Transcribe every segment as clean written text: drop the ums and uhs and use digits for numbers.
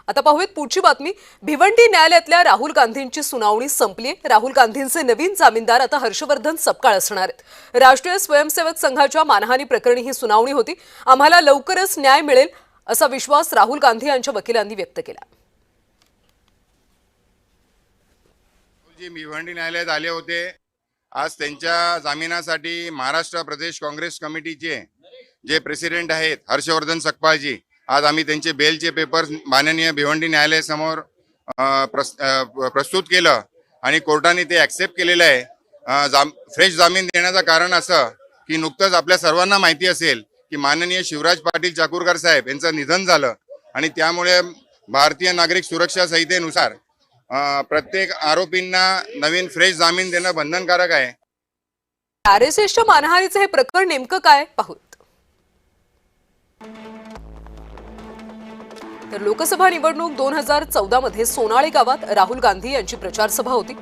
आता पाहूयात पुढची बातमी। भिवंडी न्यायालयातल्या राहुल गांधींची सुनावणी संपली। राहुल गांधींचे नवीन जामीनदार आता हर्षवर्धन सपकाळ असणार आहेत। राष्ट्रीय स्वयंसेवक संघाच्या मानहानी प्रकरणी ही सुनावणी होती। आम्हाला लवकरच न्याय मिळेल असा विश्वास राहुल गांधी यांच्या वकिलांनी व्यक्त केला। भिवंडी न्यायालयात आले होते। आज त्यांच्या जामिनासाठी महाराष्ट्र प्रदेश काँग्रेस कमिटीचे जे प्रेसिडेंट आहेत हर्षवर्धन सकपाळजी, आज आम्ही त्यांचे बेलचे पेपर्स माननीय भिवंडी न्यायालयासमोर प्रस्तुत केलं आणि कोर्टाने ते ॲक्सेप्ट केलेलं आहे। फ्रेश जामीन देण्याचं कारण असं की नुकतंच आपल्या सर्वांना माहिती असेल की माननीय शिवराज पाटील चाकूरकर साहेब यांचं निधन झालं आणि त्यामुळे भारतीय नागरिक सुरक्षा संहितेनुसार प्रत्येक आरोपींना नवीन फ्रेश जामीन देणं बंधनकारक आहे। आरएसएसच्या मानहानीचे हे प्रकरण नेमकं काय पाहूत। तर लोकसभा निवडणूक 2014 मध्ये सोनाळे गावात राहुल गांधी यांची प्रचार सभा होती।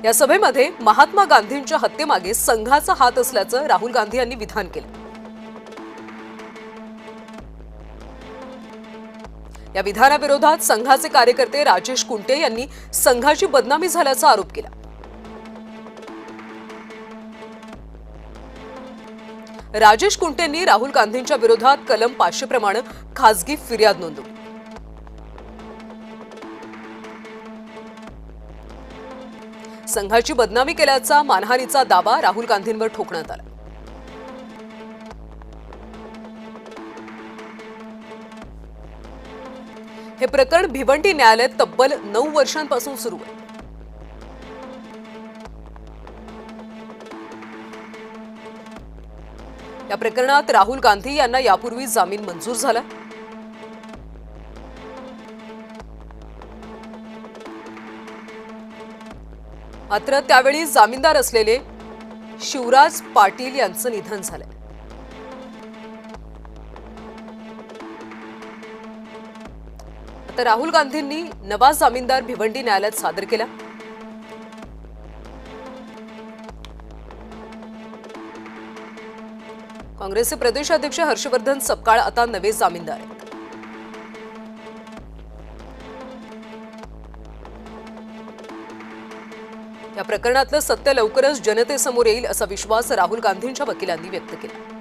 या सभेमध्ये महात्मा गांधींच्या हत्येमागे संघाचा हात असल्याचं राहुल गांधी यांनी विधान केलं। या विधानाविरोधात संघाचे कार्यकर्ते राजेश कुंटे यांनी संघाची बदनामी झाल्याचा आरोप केला। राजेश कुंटेंनी राहुल गांधींच्या विरोधात कलम 500 प्रमाणे खासगी फिर्याद नोंदवली। संघाची बदनामी केल्याचा मानहानीचा दावा राहुल गांधींवर ठोकण्यात आला। हे प्रकरण भिवंडी न्यायालयात तब्बल 9 वर्षांपासून सुरू आहे। या प्रकरणात राहुल गांधी यांना यापूर्वी जामीन मंजूर झाला। मात्र त्यावेळी जामीनदार असलेले शिवराज पाटील यांचं निधन झालंय। आता राहुल गांधींनी नवा जामीनदार भिवंडी न्यायालयात सादर केला। काँग्रेसचे प्रदेशाध्यक्ष हर्षवर्धन सपकाळ आता नवे जामीनदार आहेत। या प्रकरणातलं सत्य लवकरच जनतेसमोर येईल असा विश्वास राहुल गांधींच्या वकिलांनी व्यक्त केला।